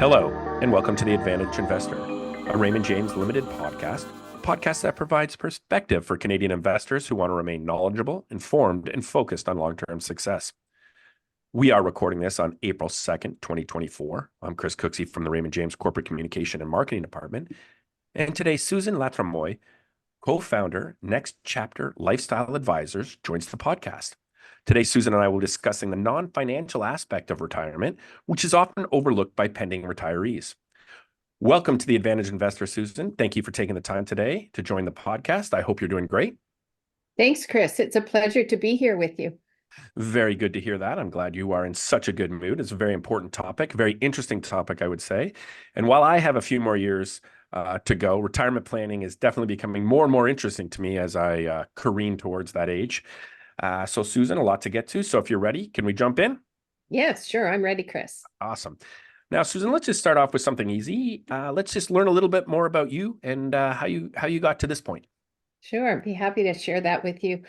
Hello, and welcome to The Advantage Investor, a Raymond James Limited podcast, a podcast that provides perspective for Canadian investors who want to remain knowledgeable, informed, and focused on long-term success. We are recording this on April 2nd, 2024. I'm Chris Cooksey from the Raymond James Corporate Communication and Marketing Department, and today Susan Latremoy, co-founder, Next Chapter Lifestyle Advisors, joins the podcast. Today, Susan and I will be discussing the non-financial aspect of retirement, which is often overlooked by pending retirees. Welcome to the Advantage Investor, Susan. Thank you for taking the time today to join the podcast. I hope you're doing great. Thanks, Chris. It's a pleasure to be here with you. Very good to hear that. I'm glad you are in such a good mood. It's a very important topic, very interesting topic, I would say. And while I have a few more years to go, retirement planning is definitely becoming more and more interesting to me as I careen towards that age. So Susan, a lot to get to. So if you're ready, can we jump in? Yes, sure. I'm ready, Chris. Awesome. Now, Susan, let's just start off with something easy. Let's just learn a little bit more about you and how you got to this point. Sure. I'd be happy to share that with you.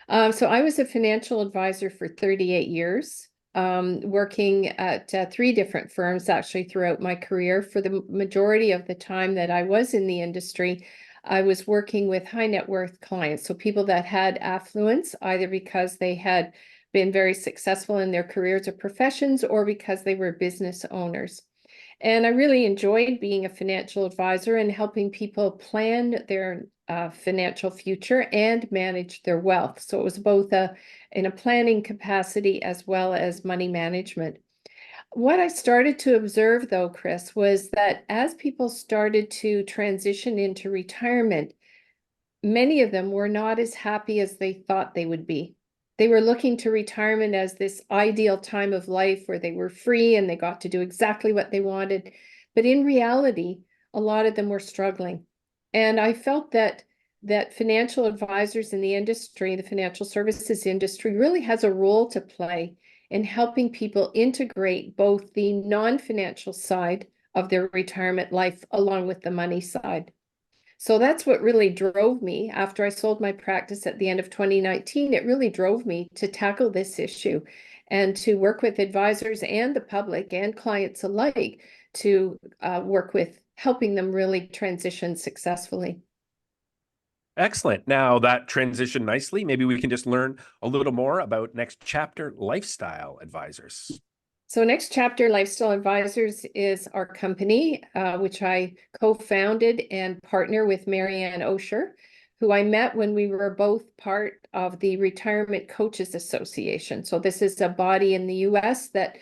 So I was a financial advisor for 38 years, working at three different firms actually throughout my career. For the majority of the time that I was in the industry, I was working with high net worth clients. So people that had affluence, either because they had been very successful in their careers or professions, or because they were business owners. And I really enjoyed being a financial advisor and helping people plan their financial future and manage their wealth. So it was both in a planning capacity as well as money management. What I started to observe, though, Chris, was that as people started to transition into retirement, many of them were not as happy as they thought they would be. They were looking to retirement as this ideal time of life where they were free and they got to do exactly what they wanted. But in reality, a lot of them were struggling. And I felt that financial advisors in the industry, the financial services industry, really has a role to play in helping people integrate both the non-financial side of their retirement life along with the money side. So that's what really drove me after I sold my practice at the end of 2019. It really drove me to tackle this issue and to work with advisors and the public and clients alike to work with helping them really transition successfully. Excellent. Now that transitioned nicely. Maybe we can just learn a little more about Next Chapter Lifestyle Advisors. So Next Chapter Lifestyle Advisors is our company, which I co-founded and partner with Marianne Osher, who I met when we were both part of the Retirement Coaches Association. So this is a body in the US that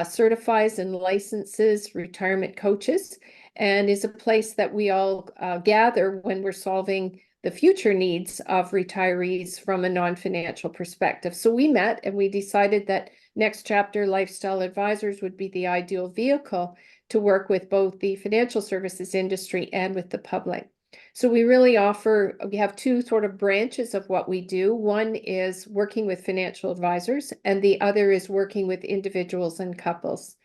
certifies and licenses retirement coaches and is a place that we all gather when we're solving the future needs of retirees from a non-financial perspective. So we met and we decided that Next Chapter Lifestyle Advisors would be the ideal vehicle to work with both the financial services industry and with the public. So we really we have two sort of branches of what we do. One is working with financial advisors, and the other is working with individuals and couples.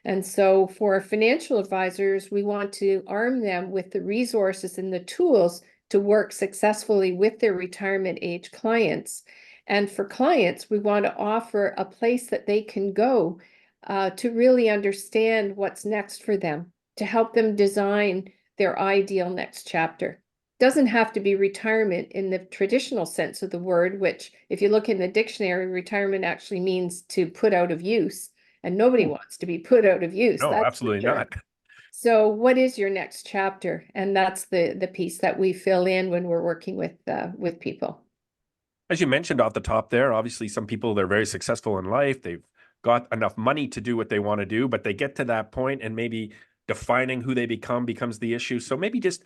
And so for financial advisors, we want to arm them with the resources and the tools to work successfully with their retirement age clients. And for clients, we want to offer a place that they can go to really understand what's next for them, to help them design their ideal next chapter. Doesn't have to be retirement in the traditional sense of the word, which if you look in the dictionary, retirement actually means to put out of use, and nobody wants to be put out of use. No, That's absolutely not. So what is your next chapter? And that's the piece that we fill in when we're working with people. As you mentioned off the top there, obviously some people, they're very successful in life. They've got enough money to do what they want to do, but they get to that point and maybe defining who they become becomes the issue. So maybe just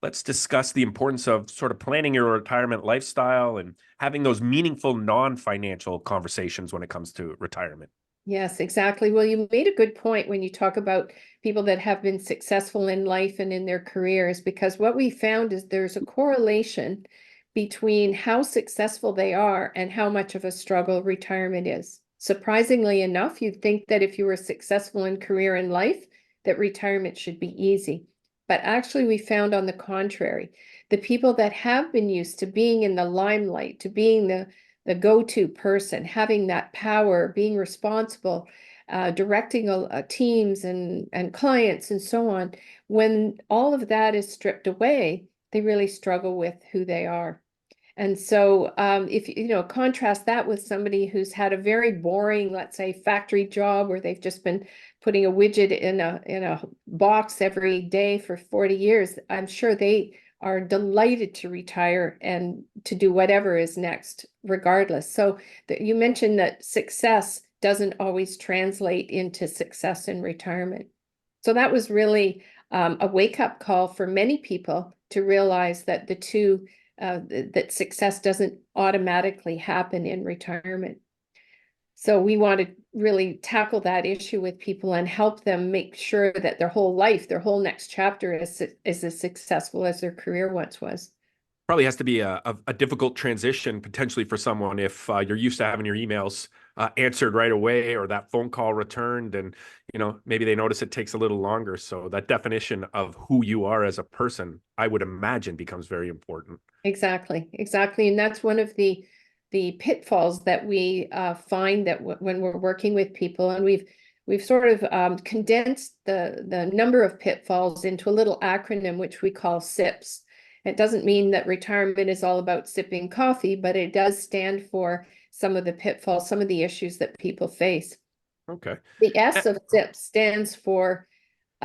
let's discuss the importance of sort of planning your retirement lifestyle and having those meaningful non-financial conversations when it comes to retirement. Yes, exactly. Well, you made a good point when you talk about people that have been successful in life and in their careers, because what we found is there's a correlation between how successful they are and how much of a struggle retirement is. Surprisingly enough, you'd think that if you were successful in career and life, that retirement should be easy. But actually, we found on the contrary, the people that have been used to being in the limelight, to being the go-to person, having that power, being responsible, directing teams and clients and so on. When all of that is stripped away, they really struggle with who they are. And so if you know, contrast that with somebody who's had a very boring, let's say, factory job where they've just been putting a widget in a box every day for 40 years, I'm sure they are delighted to retire and to do whatever is next, regardless. So you mentioned that success doesn't always translate into success in retirement. So that was really a wake-up call for many people to realize that the two that success doesn't automatically happen in retirement. So we want to really tackle that issue with people and help them make sure that their whole life, their whole next chapter is as successful as their career once was. Probably has to be a difficult transition potentially for someone if you're used to having your emails answered right away or that phone call returned, and maybe they notice it takes a little longer. So that definition of who you are as a person, I would imagine, becomes very important. Exactly, exactly. And that's one of the pitfalls that we find that when we're working with people, and we've sort of condensed the number of pitfalls into a little acronym which we call SIPs. It doesn't mean that retirement is all about sipping coffee, but it does stand for some of the pitfalls, some of the issues that people face. Okay. The S of SIP stands for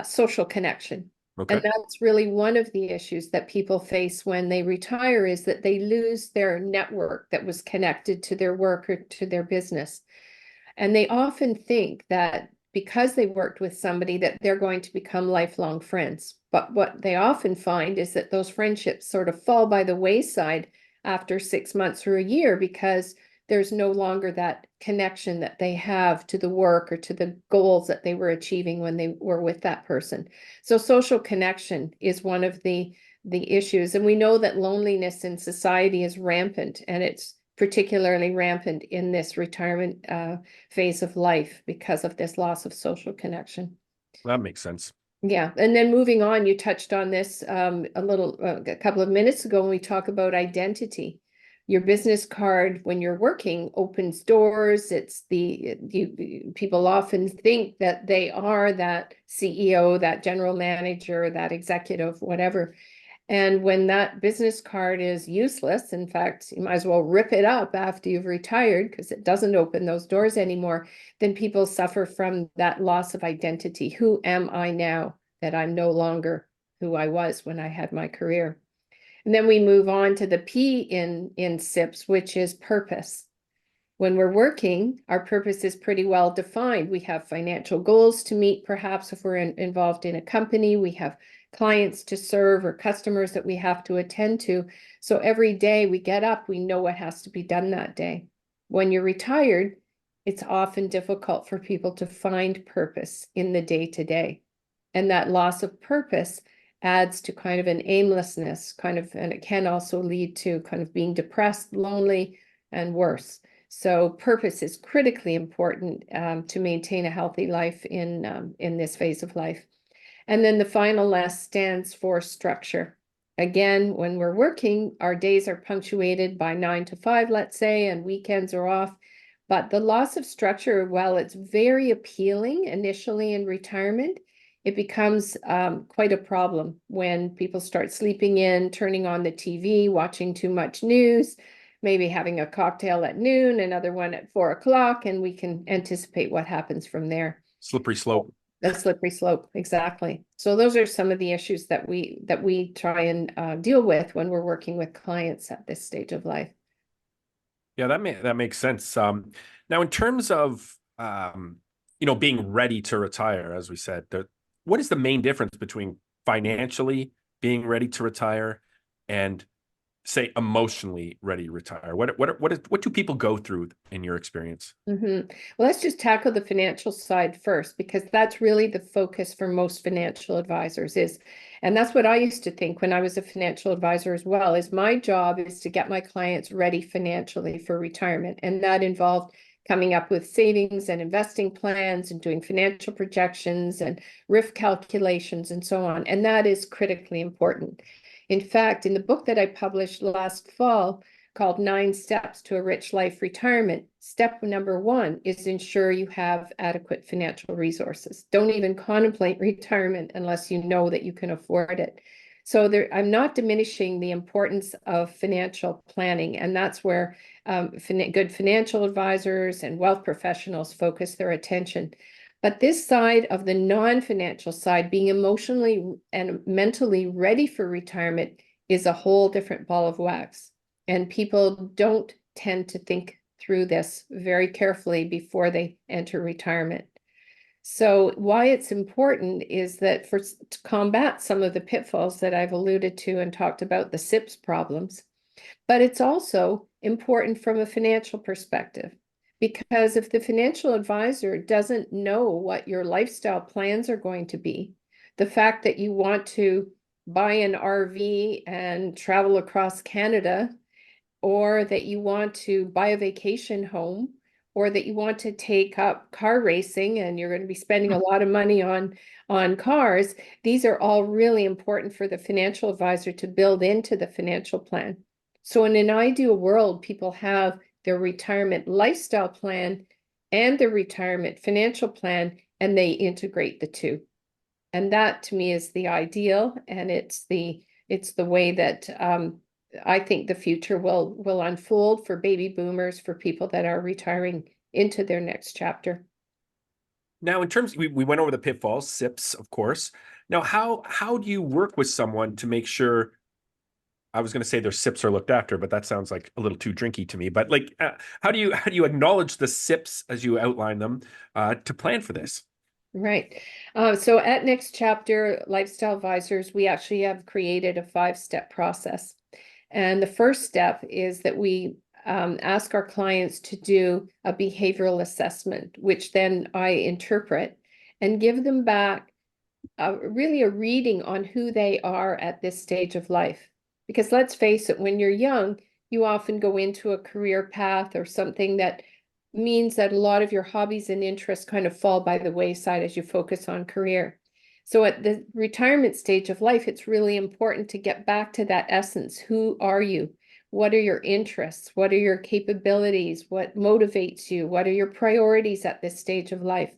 social connection. Okay. And that's really one of the issues that people face when they retire, is that they lose their network that was connected to their work or to their business. And they often think that because they worked with somebody that they're going to become lifelong friends. But what they often find is that those friendships sort of fall by the wayside after 6 months or a year, because there's no longer that connection that they have to the work or to the goals that they were achieving when they were with that person. So social connection is one of the issues. And we know that loneliness in society is rampant, and it's particularly rampant in this retirement phase of life because of this loss of social connection. That makes sense. Yeah. And then moving on, you touched on this a couple of minutes ago when we talk about identity. Your business card, when you're working, opens doors. It's people often think that they are that CEO, that general manager, that executive, whatever. And when that business card is useless, in fact, you might as well rip it up after you've retired because it doesn't open those doors anymore, then people suffer from that loss of identity. Who am I now that I'm no longer who I was when I had my career? And then we move on to the P in SIPs, which is purpose. When we're working, our purpose is pretty well defined. We have financial goals to meet, perhaps if we're involved in a company. We have clients to serve or customers that we have to attend to. So every day we get up, we know what has to be done that day. When you're retired, it's often difficult for people to find purpose in the day-to-day. And that loss of purpose adds to kind of an aimlessness, and it can also lead to kind of being depressed, lonely, and worse. So purpose is critically important to maintain a healthy life in this phase of life. And then the final S stands for structure. Again, when we're working, our days are punctuated by 9 to 5, let's say, and weekends are off. But the loss of structure, while it's very appealing initially in retirement, it becomes quite a problem when people start sleeping in, turning on the TV, watching too much news, maybe having a cocktail at noon, another one at 4 o'clock, and we can anticipate what happens from there. Slippery slope. The slippery slope, exactly. So those are some of the issues that we try and deal with when we're working with clients at this stage of life. Yeah, that makes sense. Now, in terms of being ready to retire, as we said, what is the main difference between financially being ready to retire and, say, emotionally ready to retire? What do people go through in your experience? Well, let's just tackle the financial side first, because that's really the focus for most financial advisors and that's what I used to think when I was a financial advisor as well, is my job is to get my clients ready financially for retirement. And that involved coming up with savings and investing plans and doing financial projections and RIF calculations and so on. And that is critically important. In fact, in the book that I published last fall called 9 Steps to a Rich Life Retirement. Step number 1 is ensure you have adequate financial resources. Don't even contemplate retirement unless you know that you can afford it. So I'm not diminishing the importance of financial planning, and that's where good financial advisors and wealth professionals focus their attention. But this side of the non-financial side, being emotionally and mentally ready for retirement, is a whole different ball of wax. And people don't tend to think through this very carefully before they enter retirement. So why it's important is that to combat some of the pitfalls that I've alluded to and talked about, the SIPS problems, but it's also important from a financial perspective. Because if the financial advisor doesn't know what your lifestyle plans are going to be, the fact that you want to buy an RV and travel across Canada, or that you want to buy a vacation home, or that you want to take up car racing and you're going to be spending a lot of money on cars, these are all really important for the financial advisor to build into the financial plan. So in an ideal world, people have their retirement lifestyle plan and their retirement financial plan, and they integrate the two. And that to me is the ideal, and it's the way that I think the future will unfold for baby boomers, for people that are retiring into their next chapter. Now, in terms, we went over the pitfalls, SIPs, of course. Now, how do you work with someone to make sure, I was going to say their SIPs are looked after, but that sounds like a little too drinky to me. But like, how do you acknowledge the SIPs as you outline them to plan for this? Right. So at Next Chapter Lifestyle Advisors, we actually have created a 5-step process. And the first step is that we ask our clients to do a behavioral assessment, which then I interpret and give them back really a reading on who they are at this stage of life. Because let's face it, when you're young, you often go into a career path or something that means that a lot of your hobbies and interests kind of fall by the wayside as you focus on career. So at the retirement stage of life, it's really important to get back to that essence. Who are you? What are your interests? What are your capabilities? What motivates you? What are your priorities at this stage of life?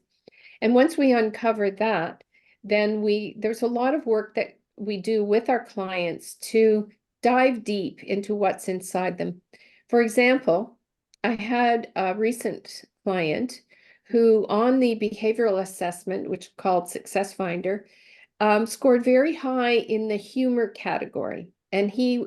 And once we uncover that, then there's a lot of work that we do with our clients to dive deep into what's inside them. For example, I had a recent client who on the behavioral assessment, which is called Success Finder, scored very high in the humor category. And he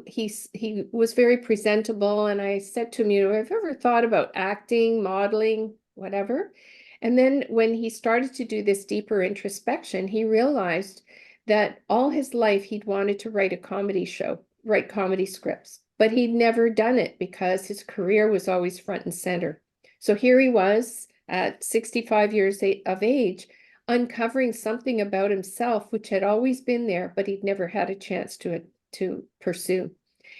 was very presentable. And I said to him, have you ever thought about acting, modeling, whatever? And then when he started to do this deeper introspection, he realized that all his life he'd wanted to write a comedy show, write comedy scripts, but he'd never done it because his career was always front and center. So here he was at 65 years of age, uncovering something about himself, which had always been there, but he'd never had a chance to pursue.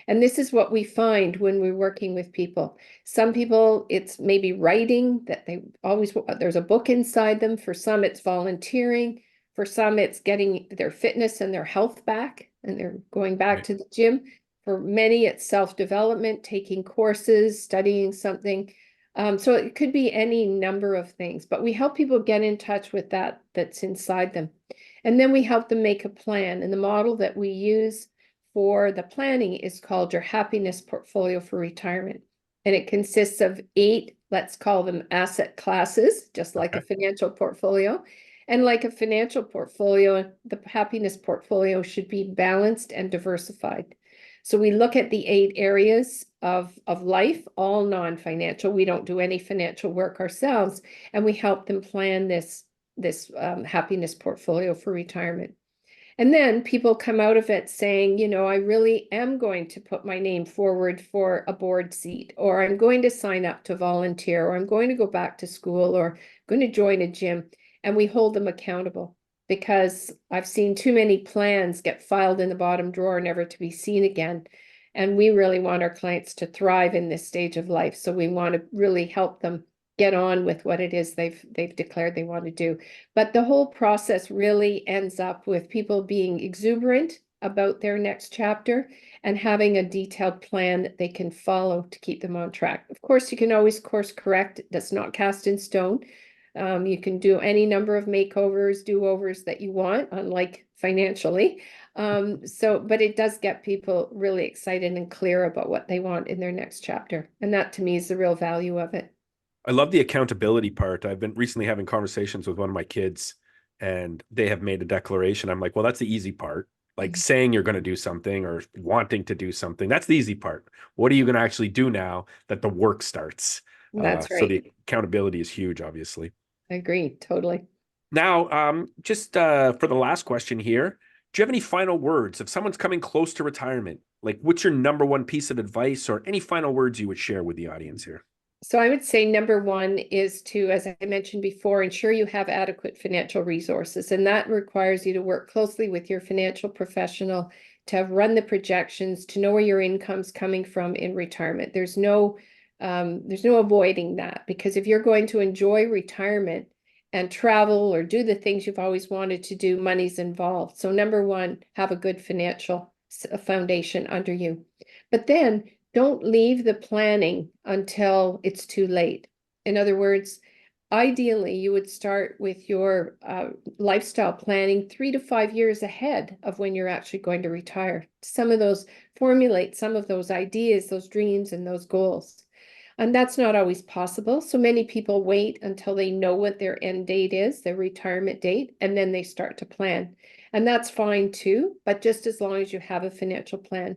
And this is what we find when we're working with people. Some people, it's maybe writing that there's a book inside them. For some, it's volunteering. For some, it's getting their fitness and their health back, and they're going back to the gym. For many, it's self-development, taking courses, studying something. So it could be any number of things, but we help people get in touch with that's inside them. And then we help them make a plan. And the model that we use for the planning is called your happiness portfolio for retirement. And it consists of 8, let's call them asset classes, just like a financial portfolio. And like a financial portfolio, the happiness portfolio should be balanced and diversified. So we look at the 8 areas of life, all non-financial. We don't do any financial work ourselves, and we help them plan this happiness portfolio for retirement. And then people come out of it saying, I really am going to put my name forward for a board seat, or I'm going to sign up to volunteer, or I'm going to go back to school, or I'm going to join a gym. And we hold them accountable, because I've seen too many plans get filed in the bottom drawer, never to be seen again. And we really want our clients to thrive in this stage of life. So we want to really help them get on with what it is they've declared they want to do. But the whole process really ends up with people being exuberant about their next chapter and having a detailed plan that they can follow to keep them on track. Of course, you can always course correct. That's not cast in stone. You can do any number of makeovers, do-overs that you want, unlike financially. But it does get people really excited and clear about what they want in their next chapter. And that to me is the real value of it. I love the accountability part. I've been recently having conversations with one of my kids, and they have made a declaration. I'm like, well, that's the easy part. Like saying you're going to do something or wanting to do something. That's the easy part. What are you going to actually do now that the work starts? That's So right. the accountability is huge, obviously. I agree, totally. Now, just for the last question here, do you have any final words? If someone's coming close to retirement, like what's your number one piece of advice or any final words you would share with the audience here? So I would say number one is to, as I mentioned before, ensure you have adequate financial resources. And that requires you to work closely with your financial professional to have run the projections, to know where your income's coming from in retirement. There's no avoiding that, because if you're going to enjoy retirement and travel or do the things you've always wanted to do, money's involved. So number one, have a good financial foundation under you. But then don't leave the planning until it's too late. In other words, ideally, you would start with your lifestyle planning 3 to 5 years ahead of when you're actually going to retire. Formulate some of those ideas, those dreams, and those goals. And that's not always possible. So many people wait until they know what their end date is, their retirement date, and then they start to plan. And that's fine too, but just as long as you have a financial plan.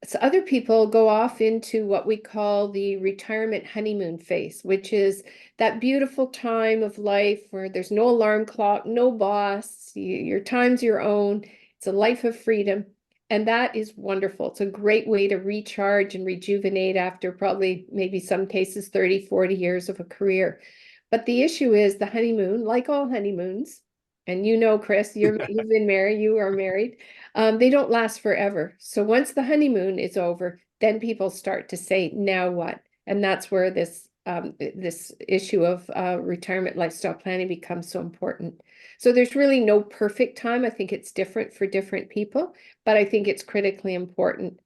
So other people go off into what we call the retirement honeymoon phase, which is that beautiful time of life where there's no alarm clock, no boss, your time's your own. It's a life of freedom. And that is wonderful. It's a great way to recharge and rejuvenate after probably maybe some cases 30, 40 years of a career. But the issue is the honeymoon, like all honeymoons, and you know, Chris, you've been married, you are married. They don't last forever. So once the honeymoon is over, then people start to say, now what? And that's where this issue of retirement lifestyle planning becomes so important. So there's really no perfect time. I think it's different for different people, but I think it's critically important.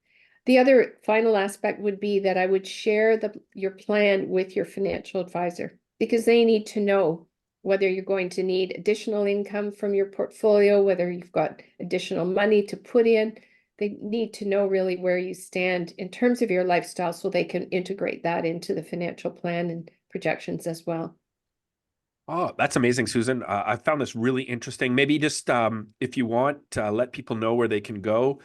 The other final aspect would be that I would share your plan with your financial advisor, because they need to know whether you're going to need additional income from your portfolio, whether you've got additional money to put in. They need to know really where you stand in terms of your lifestyle so they can integrate that into the financial plan and projections as well. Oh, that's amazing, Susan. I found this really interesting. Maybe just if you want, let people know where they can go,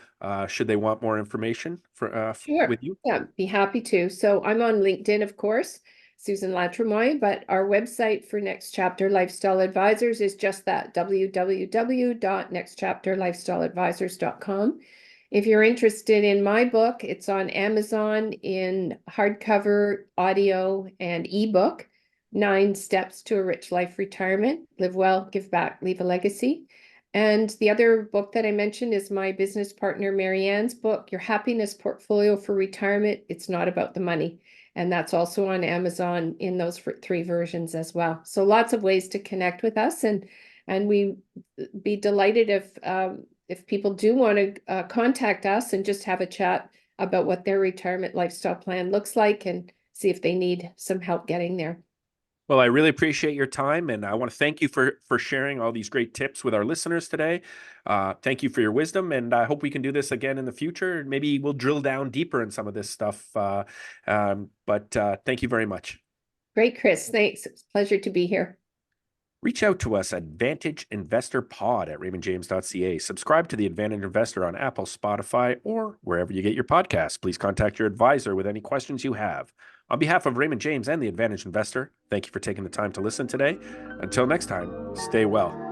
should they want more information Sure. with you. Yeah, be happy to. So I'm on LinkedIn, of course, Susan Latremoy, but our website for Next Chapter Lifestyle Advisors is just that, www.nextchapterlifestyleadvisors.com. If you're interested in my book, it's on Amazon in hardcover, audio, and ebook. 9 Steps to a Rich Life Retirement. Live well, give back, leave a legacy. And the other book that I mentioned is my business partner, Marianne's book, Your Happiness Portfolio for Retirement. It's not about the money. And that's also on Amazon in those 3 versions as well. So lots of ways to connect with us. And we be delighted if people do want to contact us and just have a chat about what their retirement lifestyle plan looks like and see if they need some help getting there. Well, I really appreciate your time, and I want to thank you for sharing all these great tips with our listeners today. Thank you for your wisdom, and I hope we can do this again in the future. Maybe we'll drill down deeper in some of this stuff. But thank you very much. Great, Chris. Thanks. It's a pleasure to be here. Reach out to us at Advantage Investor Pod at raymondjames.ca. Subscribe to the Advantage Investor on Apple, Spotify, or wherever you get your podcasts. Please contact your advisor with any questions you have. On behalf of Raymond James and the Advantage Investor, thank you for taking the time to listen today. Until next time, stay well.